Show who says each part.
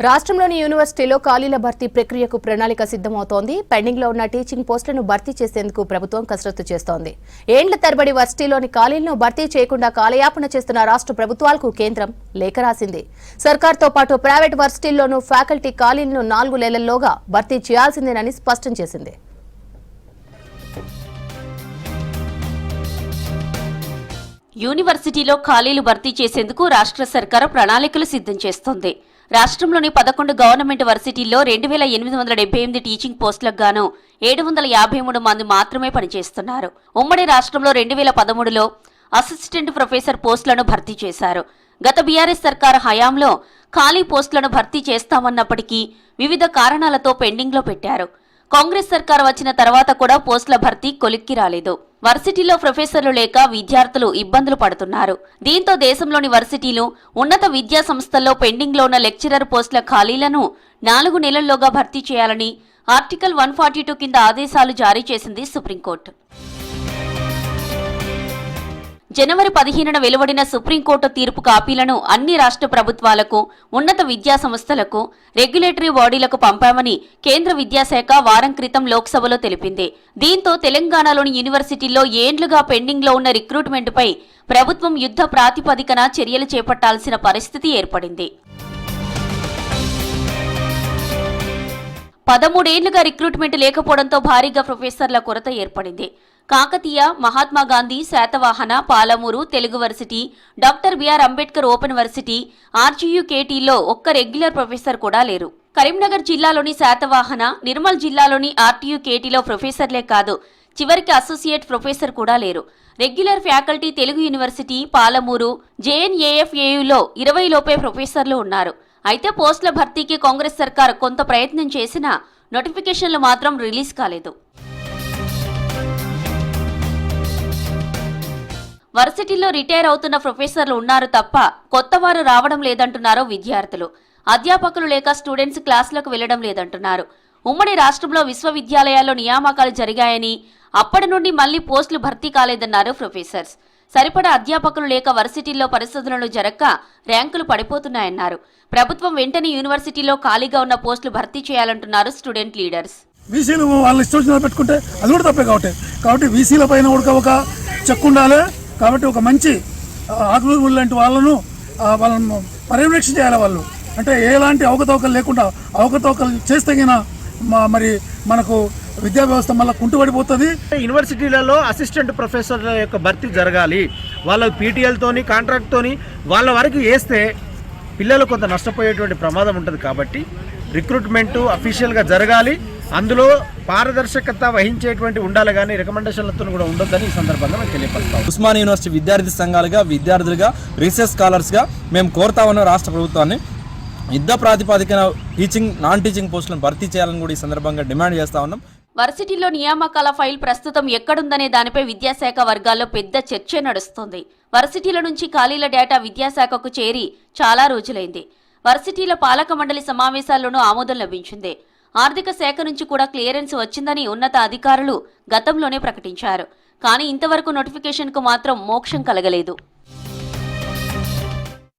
Speaker 1: రాష్ట్రంలోని యూనివర్సిటీలో ఖాళీల భర్తీ ప్రక్రియకు ప్రణాళిక సిద్ధమవుతోంది. పెండింగ్ లో ఉన్న టీచింగ్ పోస్టులను భర్తీ చేసేందుకు ప్రభుత్వం కసరత్తు చేస్తోంది. ఏండ్ల తరబడి వర్సిటీలోని ఖాళీలను భర్తీ చేయకుండా కాలయాపన చేస్తున్న రాష్ట్ర ప్రభుత్వాలకు కేంద్రం లేఖ రాసింది. సర్కార్తో పాటు ప్రైవేట్ వర్సిటీల్లోనూ ఫ్యాకల్టీ ఖాళీలను 4 నెలల్లోగా భర్తీ చేయాల్సిందేనని స్పష్టం చేసింది.
Speaker 2: యూనివర్సిటీలో ఖాళీలు భర్తీ చేసేందుకు రాష్ట్ర సర్కారు ప్రణాళికలు సిద్ధం చేస్తోంది. రాష్ట్రంలోని 11 గవర్నమెంట్ వర్సిటీల్లో 2878 టీచింగ్ పోస్టులకు గాను 753 మంది మాత్రమే పనిచేస్తున్నారు. ఉమ్మడి రాష్ట్రంలో 2013లో అసిస్టెంట్ ప్రొఫెసర్ పోస్టులను భర్తీ చేశారు. గత బీఆర్ఎస్ సర్కారు హయాంలో ఖాళీ పోస్టులను భర్తీ చేస్తామన్నప్పటికీ వివిధ కారణాలతో పెండింగ్లో పెట్టారు. కాంగ్రెస్ సర్కారు వచ్చిన తర్వాత కూడా పోస్టుల భర్తీ కొలిక్కి రాలేదు. వర్సిటీలో ప్రొఫెసర్లు లేక విద్యార్థులు ఇబ్బందులు పడుతున్నారు. దీంతో దేశంలోని వర్సిటీలు, ఉన్నత విద్యా సంస్థల్లో పెండింగ్లో ఉన్న లెక్చరర్ పోస్టుల ఖాళీలను 4 నెలల్లోగా భర్తీ చేయాలని ఆర్టికల్ 142 కింద ఆదేశాలు జారీ చేసింది సుప్రీంకోర్టు. జనవరి 15న వెలువడిన సుప్రీంకోర్టు తీర్పు కాపీలను అన్ని రాష్ట్ర ప్రభుత్వాలకు, ఉన్నత విద్యా సంస్థలకు, రెగ్యులేటరీ బాడీలకు పంపామని కేంద్ర విద్యాశాఖ వారం క్రితం లోక్సభలో తెలిపింది. దీంతో తెలంగాణలోని యూనివర్సిటీల్లో ఏండ్లుగా పెండింగ్లో ఉన్న రిక్రూట్మెంట్పై ప్రభుత్వం యుద్ధ ప్రాతిపదికన చర్యలు చేపట్టాల్సిన పరిస్థితి ఏర్పడింది. 13 ఏళ్లుగా రిక్రూట్మెంట్ లేకపోవడంతో భారీగా ప్రొఫెసర్ల కొరత ఏర్పడింది. Kakatiya, Mahatma Gandhi, Satavahana, Palamuru, Telugu varsity, doctor BR Ambedkar open varsity, ఆర్జీయూకేటీలో ఒక్క రెగ్యులర్ ప్రొఫెసర్ కూడా లేరు. కరీంనగర్ జిల్లాలోని శాతవాహన, నిర్మల్ జిల్లాలోని ఆర్టీయూకేటీలో ప్రొఫెసర్లే కాదు, చివరికి అసోసియేట్ ప్రొఫెసర్ కూడా లేరు. Regular faculty Telugu university, Palamuru, జేఎన్ఏఎఫ్ఏయులో 20 లోపే ప్రొఫెసర్లు ఉన్నారు. అయితే పోస్టుల భర్తీకి కాంగ్రెస్ సర్కార్ కొంత ప్రయత్నం చేసినా నోటిఫికేషన్లు మాత్రం రిలీజ్ కాలేదు. వర్సిటీల్లో రిటైర్ అవుతున్న ప్రొఫెసర్లు ఉన్నారు తప్ప కొత్తవారు రావడం లేదంటున్నారు విద్యార్థులు. అధ్యాపకులు లేక స్టూడెంట్స్ క్లాసులకు వెళ్లడం లేదంటున్నారు. ఉమ్మడి రాష్ట్రంలో విశ్వవిద్యాలయాల్లో నియామకాలు జరిగాయని, అప్పటి నుండి మళ్లీ పోస్టులు భర్తీ కాలేదన్నారు ప్రొఫెసర్స్. సరిపడా అధ్యాపకులు లేక వర్సిటీల్లో పరిశోధనలు జరక్క ర్యాంకులు పడిపోతున్నాయన్నారు. ప్రభుత్వం వెంటనే యూనివర్సిటీలో ఖాళీగా ఉన్న పోస్టులు భర్తీ చేయాలంటున్నారు స్టూడెంట్ లీడర్స్.
Speaker 3: వీసీలు వాళ్ళ ఇష్టం పెట్టుకుంటే అది కూడా తప్పే కాబట్టి వీసీల పైన ఒక చెక్ ఉండాలి. కాబట్టి ఒక మంచి ఆకులు లాంటి వాళ్ళను పర్యవేక్షణ చేయాలి. వాళ్ళు అంటే ఎలాంటి అవకతవకలు లేకుండా, అవకతవకలు చేస్తే మరి మనకు విద్యా వ్యవస్థ మళ్ళీ కుంటుపడిపోతుంది.
Speaker 4: యూనివర్సిటీలలో అసిస్టెంట్ ప్రొఫెసర్ల యొక్క భర్తీ జరగాలి. వాళ్ళ పీటీఎల్తోని, కాంట్రాక్ట్తోని వాళ్ళ వరకు వేస్తే పిల్లలు కొంత నష్టపోయేటువంటి ప్రమాదం ఉంటుంది. కాబట్టి రిక్రూట్మెంట్ అఫీషియల్గా జరగాలి. అందులో పారదర్శకత వహించేటువంటి ఉండాలి, కానీ రికమెండేషన్లతో కూడా ఉండొద్దని ఈ సందర్భంగా మేము తెలియపరుస్తాం.
Speaker 5: ఉస్మానియా యూనివర్సిటీ విద్యార్థి సంఘాలుగా, విద్యార్థులుగా, రీసెర్చ్ స్కాలర్స్గా మేము కోరుతా ఉన్న రాష్ట్ర ప్రభుత్వాన్ని యుద్ధ ప్రాతిపదికన టీచింగ్, నాన్ టీచింగ్ పోస్టులను భర్తీ చేయాలని కూడా ఈ సందర్భంగా డిమాండ్ చేస్తా ఉన్నాం.
Speaker 2: వర్సిటీలో నియామకాల ఫైల్ ప్రస్తుతం ఎక్కడుందనే దానిపై విద్యాశాఖ వర్గాల్లో పెద్ద చర్చ నడుస్తోంది. వర్సిటీల నుంచి ఖాళీల డేటా విద్యాశాఖకు చేరి చాలా రోజులైంది. వర్సిటీల పాలక మండలి సమావేశాల్లోనూ ఆమోదం లభించింది. ఆర్థిక శాఖ నుంచి కూడా క్లియరెన్స్ వచ్చిందని ఉన్నత అధికారులు గతంలోనే ప్రకటించారు. కానీ ఇంతవరకు నోటిఫికేషన్కు మాత్రం మోక్షం కలగలేదు.